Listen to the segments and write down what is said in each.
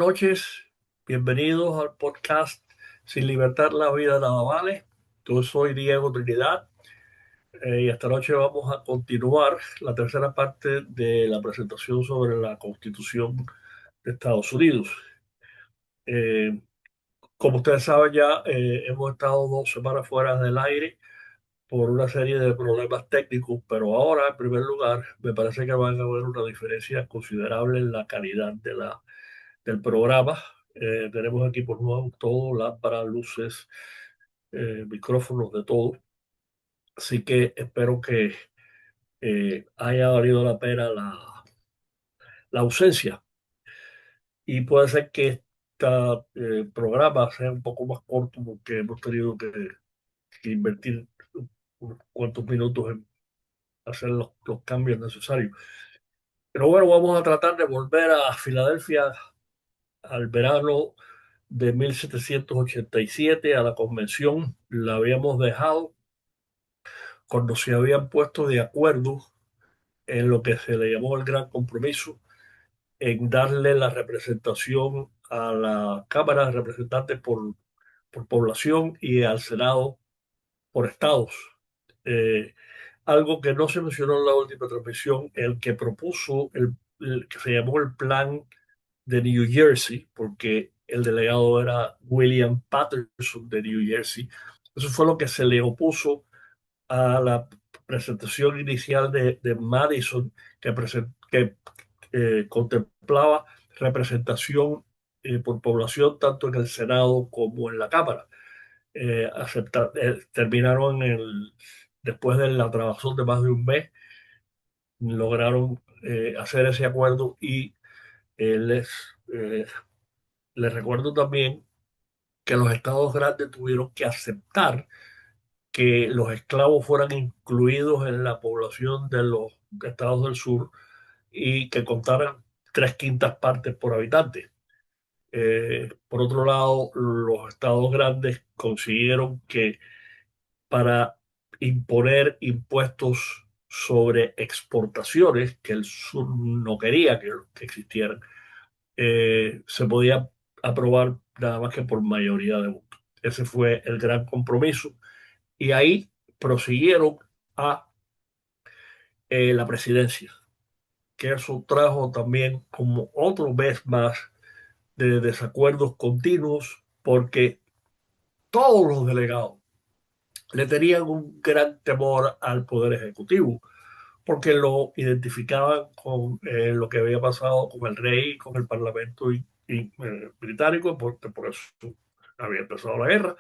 noches, bienvenidos al podcast Sin Libertad la vida nada vale. Yo soy Diego Trinidad y esta noche vamos a continuar la tercera parte de la presentación sobre la Constitución de Estados Unidos. Eh, Como ustedes saben ya, hemos estado 2 semanas fuera del aire por una serie de problemas técnicos, pero ahora, en primer lugar, me parece que van a haber una diferencia considerable en la calidad del programa. Tenemos equipos nuevos, todo, lámparas, luces, micrófonos, de todo. Así que espero que haya valido la pena la ausencia. Y puede ser que este programa sea un poco más corto porque hemos tenido que invertir unos cuantos minutos en hacer los cambios necesarios. Pero bueno, vamos a tratar de volver a Filadelfia al verano de 1787, a la convención. La habíamos dejado cuando se habían puesto de acuerdo en lo que se le llamó el Gran Compromiso, en darle la representación a la Cámara de Representantes por población y al Senado por estados. Eh, Algo que no se mencionó en la última transmisión, el que propuso el que se llamó el Plan de New Jersey, porque el delegado era William Patterson de New Jersey. Eso fue lo que se le opuso a la presentación inicial de Madison, que contemplaba representación por población tanto en el Senado como en la Cámara. Terminaron después de la trabajón de más de un mes, lograron hacer ese acuerdo y eh, les, eh, les recuerdo también que los estados grandes tuvieron que aceptar que los esclavos fueran incluidos en la población de los estados del sur y que contaran 3/5 partes por habitante. Por otro lado, los estados grandes consiguieron que para imponer impuestos sobre exportaciones que el sur no quería que existieran, se podía aprobar nada más que por mayoría de votos. Ese fue el gran compromiso. Y ahí prosiguieron a la presidencia, que eso trajo también como otro mes más de desacuerdos continuos, porque todos los delegados le tenían un gran temor al Poder Ejecutivo, porque lo identificaban con lo que había pasado con el rey, con el Parlamento británico, porque por eso había empezado la guerra.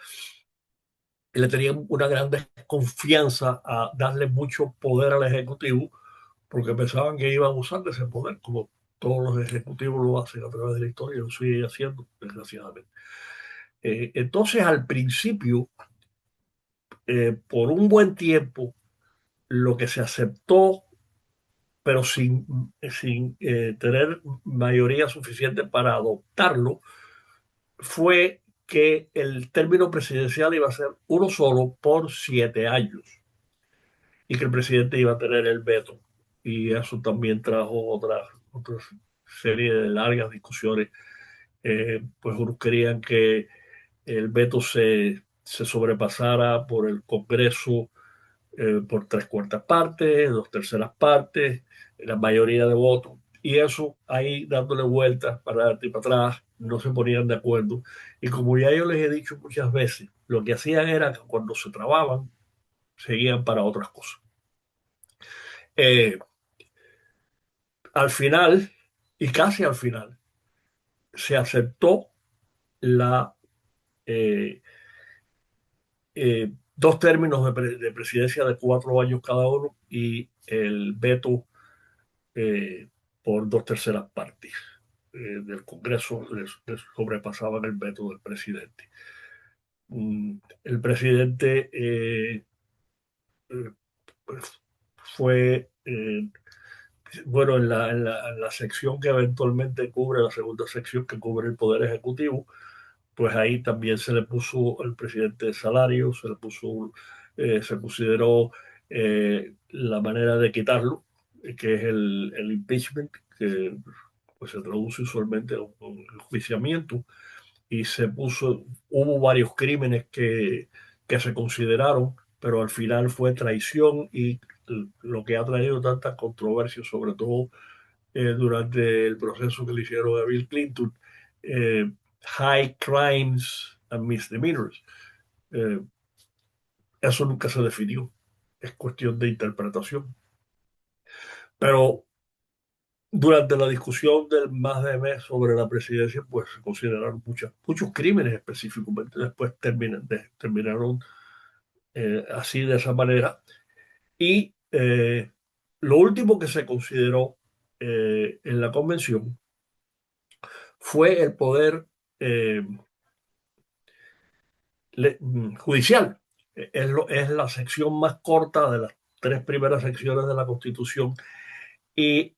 Y le tenían una gran desconfianza a darle mucho poder al Ejecutivo, porque pensaban que iban a usar de ese poder, como todos los ejecutivos lo hacen a través de la historia, y lo siguen haciendo, desgraciadamente. Entonces, al principio, por un buen tiempo, lo que se aceptó, pero sin tener mayoría suficiente para adoptarlo, fue que el término presidencial iba a ser uno solo por 7 años y que el presidente iba a tener el veto. Y eso también trajo otra serie de largas discusiones. Pues unos querían que el veto se sobrepasara por el Congreso por 3/4 partes, 2/3 partes, la mayoría de votos. Y eso ahí dándole vueltas para adelante y para atrás, no se ponían de acuerdo. Y como ya yo les he dicho muchas veces, lo que hacían era que cuando se trababan, seguían para otras cosas. Eh, Al final, y casi al final, se aceptó la 2 términos de presidencia de 4 años cada uno y el veto eh, por 2/3 partes del Congreso les sobrepasaban el veto del presidente. El presidente pues, fue, bueno, en la sección que eventualmente cubre, la segunda sección que cubre el Poder Ejecutivo, pues ahí también se le puso al presidente de salario, se consideró la manera de quitarlo, que es el impeachment, que pues se traduce usualmente en un enjuiciamiento y hubo varios crímenes que se consideraron, pero al final fue traición y lo que ha traído tantas controversias, sobre todo durante el proceso que le hicieron a Bill Clinton, eh, high crimes and misdemeanors. Eh, Eso nunca se definió, es cuestión de interpretación. Pero durante la discusión del más de mes sobre la presidencia, pues se consideraron muchos crímenes específicamente. Después terminaron así de esa manera. Y lo último que se consideró en la convención fue el poder eh, judicial. Es la sección más corta de las tres primeras secciones de la Constitución y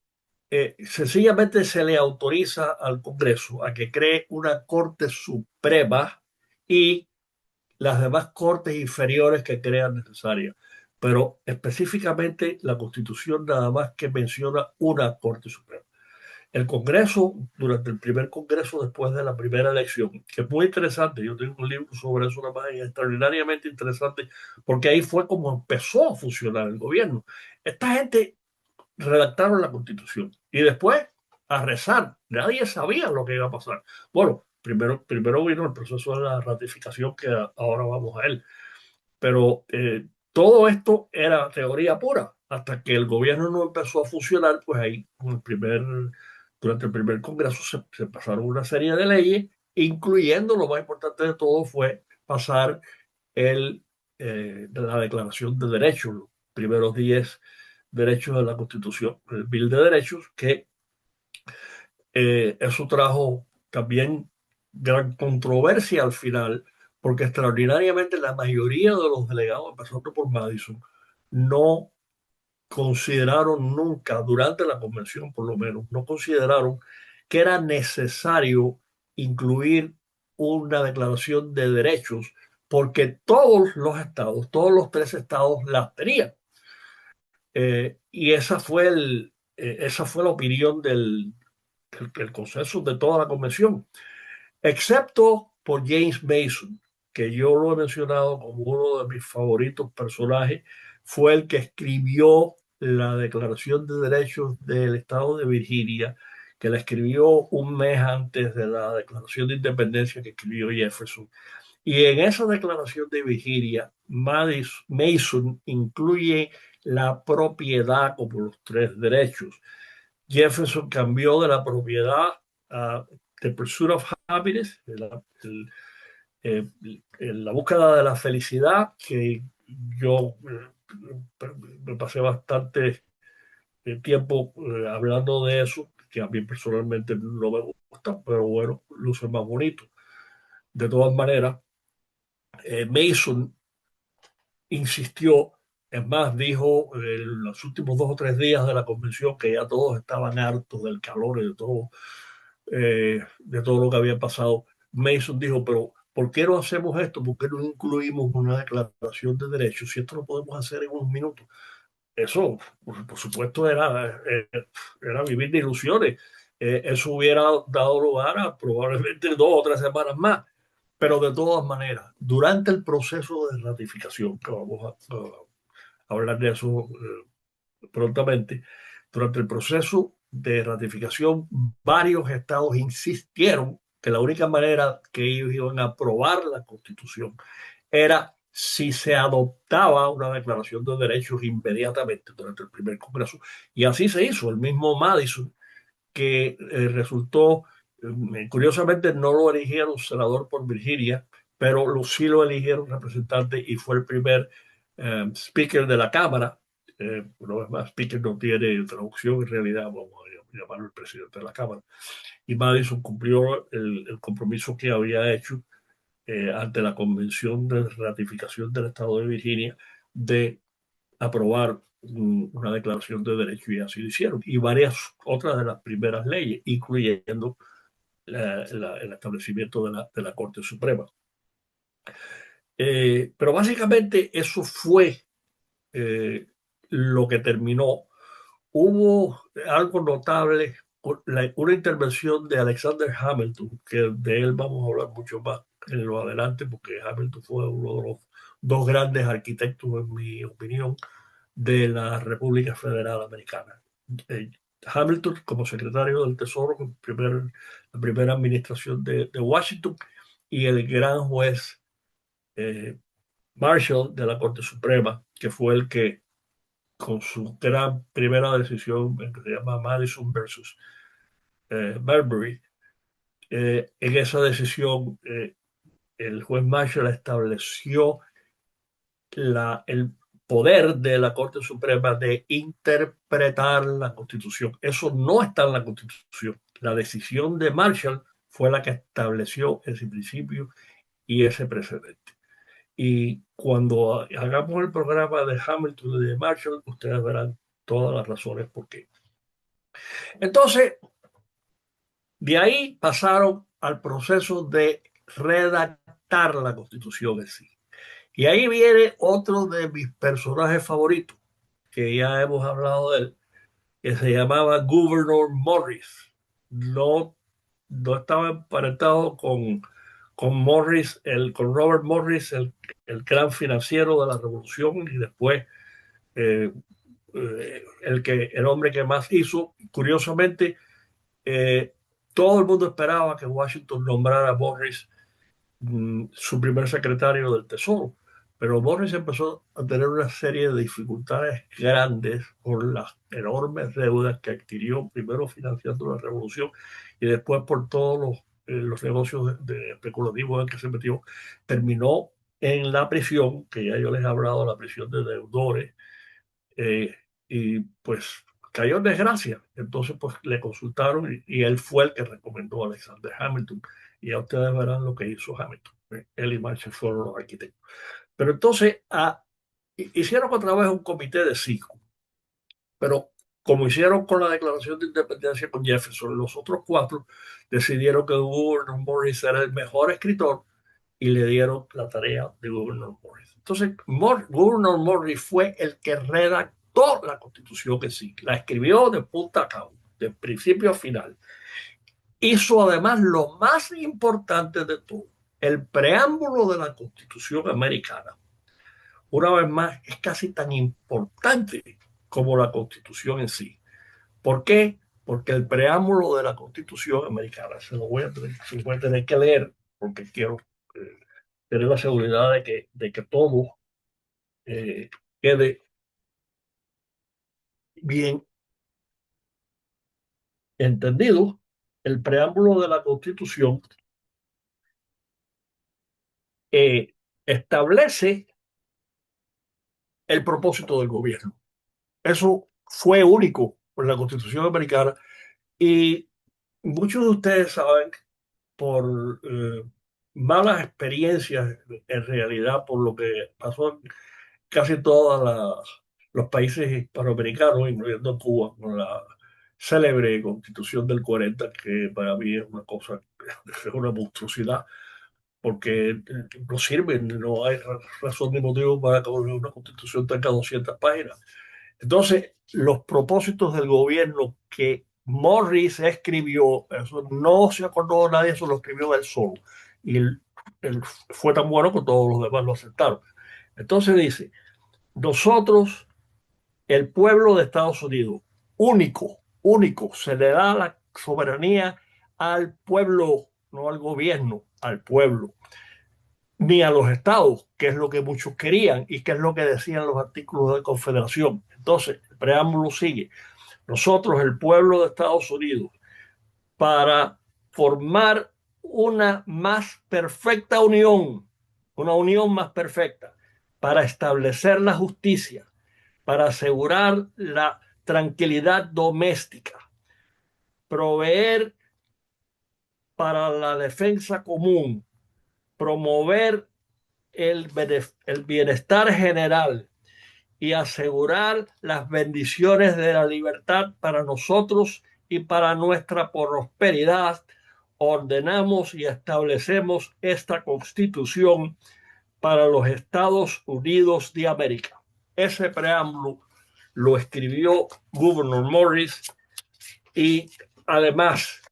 sencillamente se le autoriza al Congreso a que cree una Corte Suprema y las demás cortes inferiores que crean necesarias. Pero específicamente la Constitución nada más que menciona una Corte Suprema. El Congreso, durante el primer Congreso después de la primera elección, que es muy interesante, yo tengo un libro sobre eso, una página extraordinariamente interesante, porque ahí fue como empezó a funcionar el gobierno. Esta gente redactaron la Constitución y después a rezar. Nadie sabía lo que iba a pasar. Bueno, primero vino el proceso de la ratificación, que ahora vamos a él. Pero todo esto era teoría pura. Hasta que el gobierno no empezó a funcionar, pues ahí durante el primer Congreso se pasaron una serie de leyes, incluyendo lo más importante de todo fue pasar la Declaración de Derechos, los primeros 10 derechos de la Constitución, el Bill de Derechos, que eso trajo también gran controversia al final, porque extraordinariamente la mayoría de los delegados, empezando por Madison, no consideraron nunca, durante la convención por lo menos, no consideraron que era necesario incluir una declaración de derechos, porque todos los estados, todos los tres estados las tenían. Y esa fue la opinión del consenso de toda la convención, excepto por James Mason, que yo lo he mencionado como uno de mis favoritos personajes, fue el que escribió la Declaración de Derechos del Estado de Virginia, que la escribió un mes antes de la Declaración de Independencia que escribió Jefferson. Y en esa Declaración de Virginia, Mason incluye la propiedad como los tres derechos. Jefferson cambió de la propiedad a The Pursuit of Happiness, eh, la búsqueda de la felicidad, que yo me pasé bastante tiempo hablando de eso, que a mí personalmente no me gusta, pero bueno, luce más bonito. De todas maneras, Mason insistió, es más, dijo en los últimos 2 o 3 días de la convención que ya todos estaban hartos del calor y de todo lo que había pasado. Mason dijo, pero ¿por qué no hacemos esto? ¿Por qué no incluimos una declaración de derechos si esto lo podemos hacer en unos minutos? Eso, por supuesto, era vivir de ilusiones. Eso hubiera dado lugar a probablemente 2 o 3 semanas más. Pero de todas maneras, durante el proceso de ratificación, que vamos a hablar de eso prontamente, durante el proceso de ratificación, varios estados insistieron que la única manera que ellos iban a aprobar la Constitución era si se adoptaba una declaración de derechos inmediatamente durante el primer Congreso. Y así se hizo. El mismo Madison, que resultó, curiosamente no lo eligieron senador por Virginia, pero sí lo eligieron representante y fue el primer speaker de la Cámara. Una vez más, speaker no tiene traducción en realidad, vamos a llamarlo el presidente de la Cámara. Y Madison cumplió el compromiso que había hecho ante la Convención de Ratificación del Estado de Virginia de aprobar una declaración de derechos y así lo hicieron. Y varias otras de las primeras leyes, incluyendo el establecimiento de la Corte Suprema. Pero básicamente eso fue lo que terminó. Hubo algo notable una intervención de Alexander Hamilton, que de él vamos a hablar mucho más en lo adelante, porque Hamilton fue uno de los dos grandes arquitectos, en mi opinión, de la República Federal Americana. Eh, Hamilton como secretario del Tesoro, la primera administración de Washington, y el gran juez eh, Marshall de la Corte Suprema, que fue el que, con su gran primera decisión, que se llama Madison versus Marbury, en esa decisión el juez Marshall estableció el poder de la Corte Suprema de interpretar la Constitución. Eso no está en la Constitución. La decisión de Marshall fue la que estableció ese principio y ese precedente. Y cuando hagamos el programa de Hamilton y de Marshall, ustedes verán todas las razones por qué. Entonces, de ahí pasaron al proceso de redactar la Constitución en sí. Y ahí viene otro de mis personajes favoritos, que ya hemos hablado de él, que se llamaba Gouverneur Morris. No, no estaba emparentado con Morris, con Robert Morris, el gran financiero de la Revolución, y después el hombre que más hizo. Curiosamente, eh, todo el mundo esperaba que Washington nombrara a Morris su primer secretario del Tesoro. Pero Morris empezó a tener una serie de dificultades grandes por las enormes deudas que adquirió, primero financiando la revolución y después por todos los negocios de especulativos en que se metió. Terminó en la prisión, que ya yo les he hablado, la prisión de deudores, eh, y pues cayó en desgracia. Entonces, pues le consultaron y él fue el que recomendó a Alexander Hamilton. Y ya ustedes verán lo que hizo Hamilton. Él y Marshall fueron los arquitectos. Pero entonces hicieron otra vez un comité de 5. Pero como hicieron con la Declaración de Independencia con Jefferson, los otros 4 decidieron que Gouverneur Morris era el mejor escritor y le dieron la tarea de Gouverneur Morris. Entonces, Gouverneur Morris fue el que redactó la Constitución que sí, la escribió de punta a cabo, de principio a final. Hizo además lo más importante de todo, el preámbulo de la Constitución americana. Una vez más, es casi tan importante como la Constitución en sí. ¿Por qué? Porque el preámbulo de la Constitución americana, se lo voy a tener que leer, porque quiero eh, tener la seguridad de que todo eh, quede bien entendido. El preámbulo de la Constitución establece el propósito del gobierno. Eso fue único en la Constitución americana y muchos de ustedes saben por malas experiencias, en realidad, por lo que pasó en casi todos los países hispanoamericanos, incluyendo Cuba, con la célebre Constitución del 40, que para mí es una cosa, es una monstruosidad, porque no sirve, no hay razón ni motivo para que una Constitución tenga 200 páginas. Entonces, los propósitos del gobierno que Morris escribió, eso no se acordó nadie, eso lo escribió él solo. Y él fue tan bueno que todos los demás lo aceptaron. Entonces dice, nosotros, el pueblo de Estados Unidos, único, se le da la soberanía al pueblo, no al gobierno, al pueblo, ni a los estados, que es lo que muchos querían y que es lo que decían los artículos de confederación. Entonces, el preámbulo sigue. Nosotros, el pueblo de Estados Unidos, para formar una más perfecta unión, una unión más perfecta, para establecer la justicia, para asegurar la tranquilidad doméstica, proveer para la defensa común, promover el bienestar general y asegurar las bendiciones de la libertad para nosotros y para nuestra prosperidad, ordenamos y establecemos esta Constitución para los Estados Unidos de América. Ese preámbulo lo escribió Gouverneur Morris y además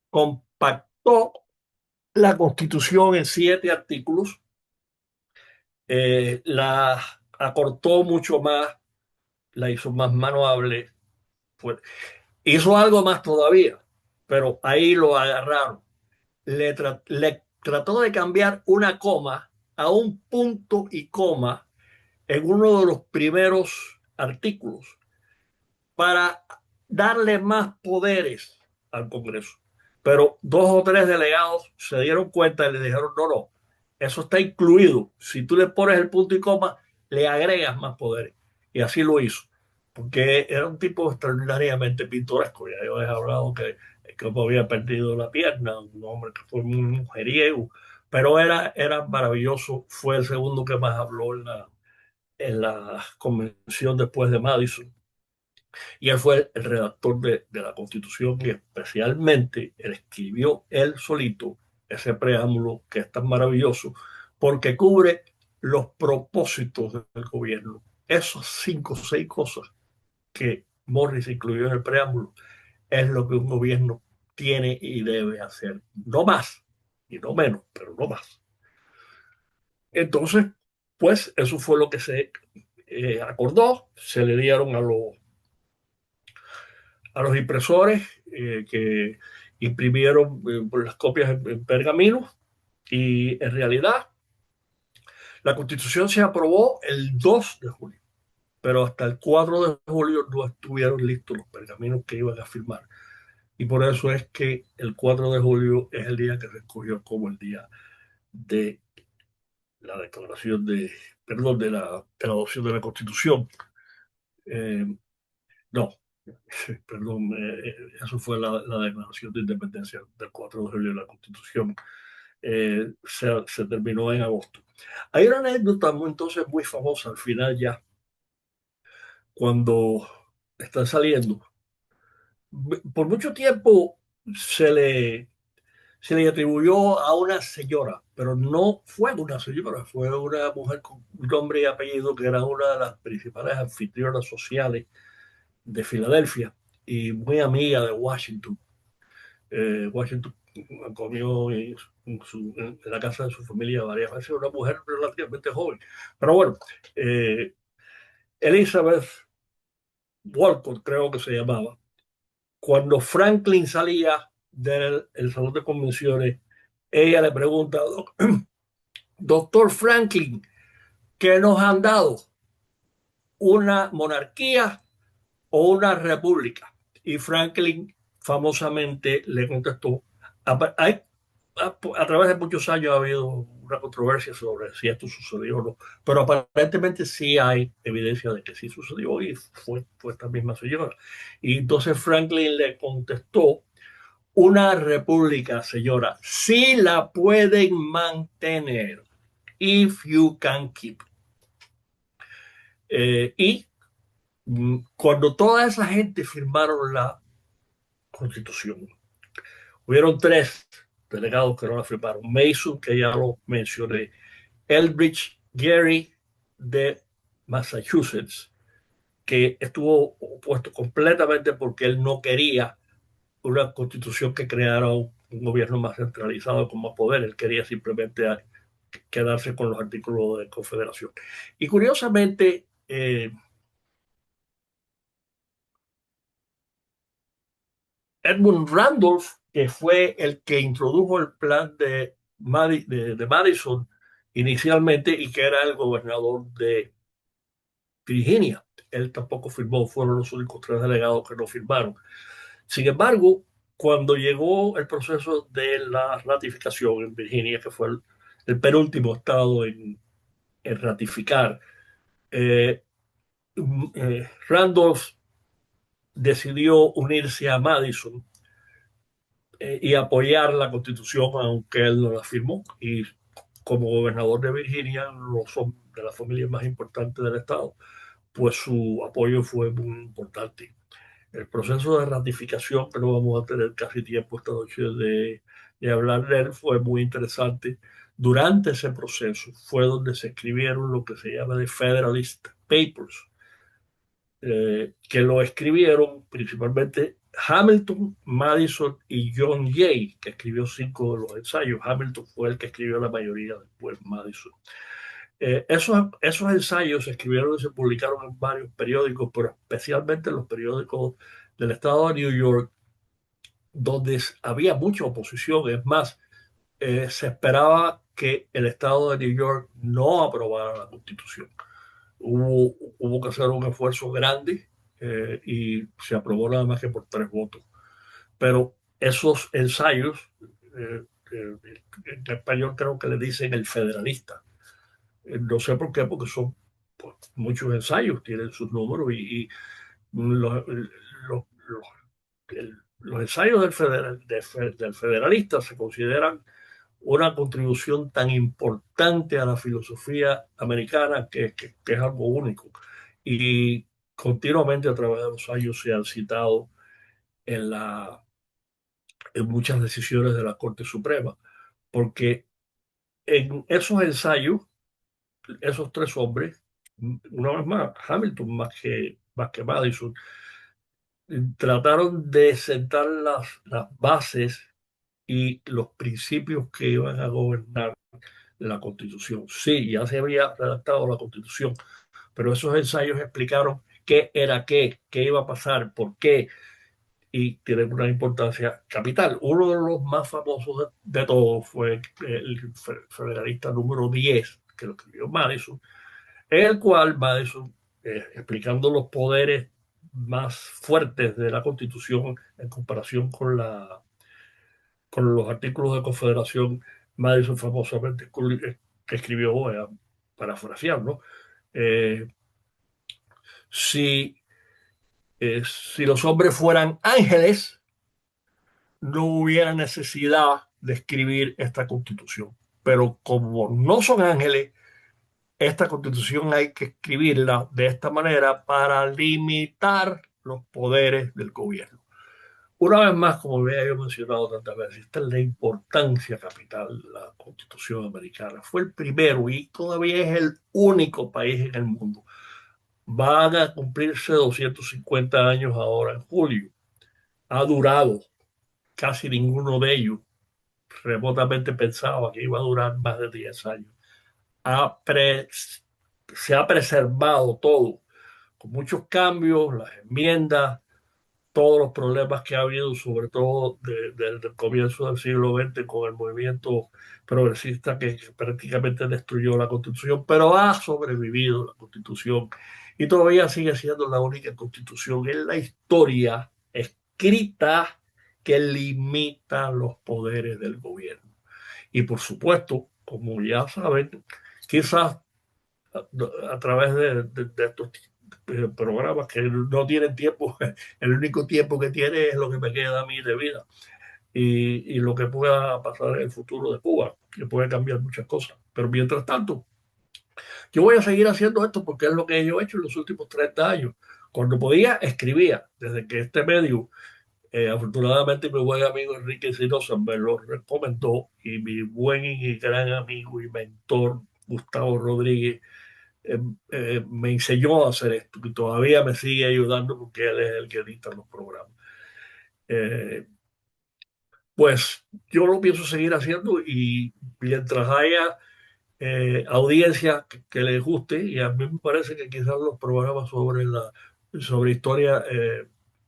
compactó la Constitución en 7 artículos, la acortó mucho más, la hizo más manejable, pues, hizo algo más todavía, pero ahí lo agarraron. Le trató de cambiar una coma a un punto y coma en uno de los primeros artículos para darle más poderes al Congreso. Pero 2 o 3 delegados se dieron cuenta y le dijeron, no, no, eso está incluido. Si tú le pones el punto y coma, le agregas más poderes. Y así lo hizo, porque era un tipo extraordinariamente pintoresco. Ya yo he hablado que había perdido la pierna, un hombre que fue muy mujeriego, pero era maravilloso. Fue el segundo que más habló en la convención después de Madison, y él fue el redactor de la Constitución, y especialmente él escribió él solito ese preámbulo que es tan maravilloso porque cubre los propósitos del gobierno. Esos 5 o 6 cosas que Morris incluyó en el preámbulo es lo que un gobierno tiene y debe hacer. No más y no menos, pero no más. Entonces, pues eso fue lo que se acordó, se le dieron a los impresores que imprimieron las copias en pergamino, y en realidad la Constitución se aprobó el 2 de julio, pero hasta el 4 de julio no estuvieron listos los pergaminos que iban a firmar. Y por eso es que el 4 de julio es el día que se escogió como el día de la declaración perdón, de la adopción de la Constitución. Eh, no, perdón, eso fue la declaración de independencia del 4 de julio de la Constitución. Se terminó en agosto. Hay una anécdota entonces muy famosa al final ya, cuando están saliendo. Por mucho tiempo se le, se le atribuyó a una señora, pero no fue una señora, fue una mujer con nombre y apellido que era una de las principales anfitrionas sociales de Filadelfia y muy amiga de Washington. Washington comió en la casa de su familia varias veces, una mujer relativamente joven. Pero bueno, eh, Elizabeth Walcott, creo que se llamaba, cuando Franklin salía del salón de convenciones, ella le pregunta, doctor Franklin, ¿qué nos han dado? ¿Una monarquía o una república? Y Franklin famosamente le contestó, hay a través de muchos años ha habido una controversia sobre si esto sucedió o no, pero aparentemente sí hay evidencia de que sí sucedió y fue esta misma señora. Y entonces Franklin le contestó, una república, señora, sí la pueden mantener, if you can keep. Y cuando toda esa gente firmaron la constitución, hubieron 3 delegados que no la firmaron. Mason, que ya lo mencioné, Elbridge Gerry de Massachusetts, que estuvo opuesto completamente porque él no quería una constitución que creara un gobierno más centralizado con más poder. Él quería simplemente quedarse con los artículos de confederación. Y curiosamente, Edmund Randolph, que fue el que introdujo el plan de Madison inicialmente y que era el gobernador de Virginia, él tampoco firmó, fueron los únicos 3 delegados que no firmaron. Sin embargo, cuando llegó el proceso de la ratificación en Virginia, que fue el penúltimo estado en ratificar, eh, Randolph decidió unirse a Madison y apoyar la constitución, aunque él no la firmó. Y como gobernador de Virginia, no son de las familias más importantes del estado, pues su apoyo fue muy importante. El proceso de ratificación, que no vamos a tener casi tiempo esta noche de hablar de él, fue muy interesante. Durante ese proceso fue donde se escribieron lo que se llama de Federalist Papers, que lo escribieron principalmente Hamilton, Madison y John Jay, que escribió 5 de los ensayos. Hamilton fue el que escribió la mayoría, después Madison. Esos ensayos se escribieron y se publicaron en varios periódicos, pero especialmente en los periódicos del estado de New York, donde había mucha oposición. Es más, se esperaba que el estado de New York no aprobara la constitución. Hubo que hacer un esfuerzo grande y se aprobó nada más que por 3 votos. Pero esos ensayos, eh, eh, en español creo que le dicen el federalista. No sé por qué, porque son pues, muchos ensayos, tienen sus números y los, los- los ensayos del federalista se consideran una contribución tan importante a la filosofía americana que es algo único. Y continuamente a través de los años se han citado en, en muchas decisiones de la Corte Suprema, porque en esos ensayos, esos 3 hombres, una vez más, Hamilton más que Madison, trataron de sentar las bases y los principios que iban a gobernar la Constitución. Sí, ya se había redactado la Constitución, pero esos ensayos explicaron qué era qué iba a pasar, por qué, y tienen una importancia capital. Uno de los más famosos de todos fue el federalista número 10, que lo escribió Madison, en el cual Madison, explicando los poderes más fuertes de la Constitución en comparación con los artículos de confederación, Madison famosamente escribió, parafrasear, ¿no? Eh, si, si los hombres fueran ángeles, no hubiera necesidad de escribir esta constitución. Pero como no son ángeles, esta constitución hay que escribirla de esta manera para limitar los poderes del gobierno. Una vez más, como ya he mencionado tantas veces, esta es la importancia capital de la Constitución americana. Fue el primero y todavía es el único país en el mundo. Van a cumplirse 250 años ahora en julio. Ha durado, casi ninguno de ellos remotamente pensaba que iba a durar más de 10 años. Ha pre- Se ha preservado todo, con muchos cambios, las enmiendas, todos los problemas que ha habido, sobre todo desde el comienzo del siglo XX con el movimiento progresista que prácticamente destruyó la Constitución, pero ha sobrevivido la Constitución y todavía sigue siendo la única Constitución en la historia escrita que limita los poderes del gobierno. Y por supuesto, como ya saben, quizás a través de estos programas que no tienen tiempo, el único tiempo que tiene es lo que me queda a mí de vida y lo que pueda pasar en el futuro de Cuba, que puede cambiar muchas cosas. Pero mientras tanto, yo voy a seguir haciendo esto porque es lo que yo he hecho en los últimos 30 años. Cuando podía, escribía. Desde que este medio, afortunadamente, mi buen amigo Enrique Sinosa me lo recomendó y mi buen y gran amigo y mentor Gustavo Rodríguez me enseñó a hacer esto y todavía me sigue ayudando porque él es el que edita los programas. Eh, pues yo lo pienso seguir haciendo y mientras haya audiencia que les guste, y a mí me parece que quizás los programas sobre historia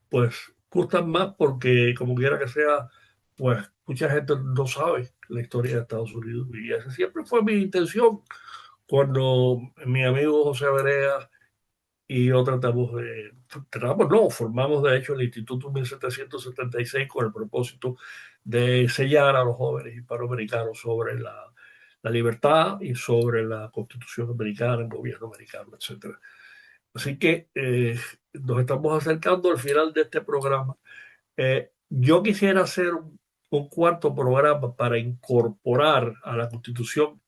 pues gustan más porque como quiera que sea, pues mucha gente no sabe la historia de Estados Unidos y esa siempre fue mi intención cuando mi amigo José Berea y yo no, formamos de hecho el Instituto 1776 con el propósito de enseñar a los jóvenes hispanoamericanos sobre la libertad y sobre la Constitución americana, el gobierno americano, etcétera. Así que nos estamos acercando al final de este programa. Yo quisiera hacer un cuarto programa para incorporar a la Constitución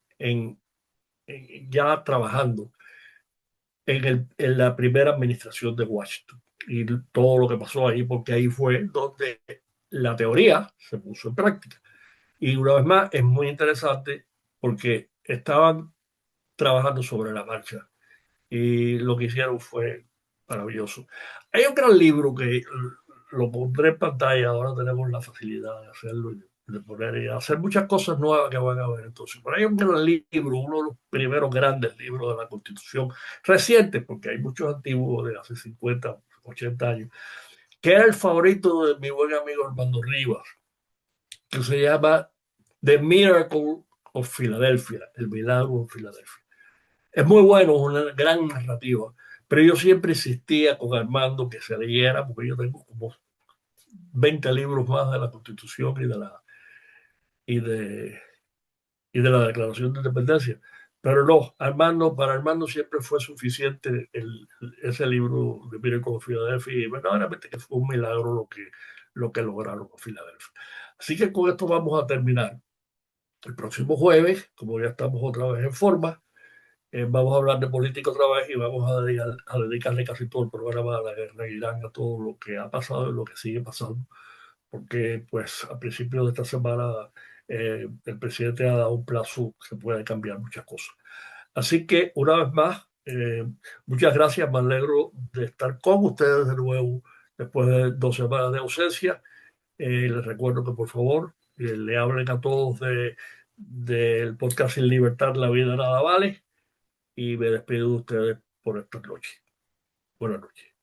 ya trabajando en la primera administración de Washington y todo lo que pasó ahí, porque ahí fue donde la teoría se puso en práctica. Y una vez más, es muy interesante porque estaban trabajando sobre la marcha y lo que hicieron fue maravilloso. Hay un gran libro que lo pondré en pantalla. Ahora tenemos la facilidad de hacerlo y de poner y hacer muchas cosas nuevas que van a ver. Entonces, por ahí hay un gran libro, uno de los primeros grandes libros de la Constitución, reciente, porque hay muchos antiguos de hace 50, 80 años, que era el favorito de mi buen amigo Armando Rivas, que se llama The Miracle of Philadelphia, el milagro de Filadelfia. Es muy bueno, es una gran narrativa, pero yo siempre insistía con Armando que se leyera, porque yo tengo como 20 libros más de la Constitución y de, y de la Declaración de Independencia. Pero no, Armando, para Armando siempre fue suficiente ese libro de Miracle of Philadelphia y verdaderamente que fue un milagro lo que lograron con Filadelfia. Así que con esto vamos a terminar. El próximo jueves, como ya estamos otra vez en forma, vamos a hablar de política otra vez y vamos a dedicarle casi todo el programa a la guerra de Irán, a todo lo que ha pasado y lo que sigue pasando, porque pues a principios de esta semana el presidente ha dado un plazo que puede cambiar muchas cosas. Así que una vez más, muchas gracias, me alegro de estar con ustedes de nuevo después de 2 semanas de ausencia. Les recuerdo que por favor le hablen a todos del podcast Sin Libertad, la vida nada vale y me despido de ustedes por esta noche. Buenas noches.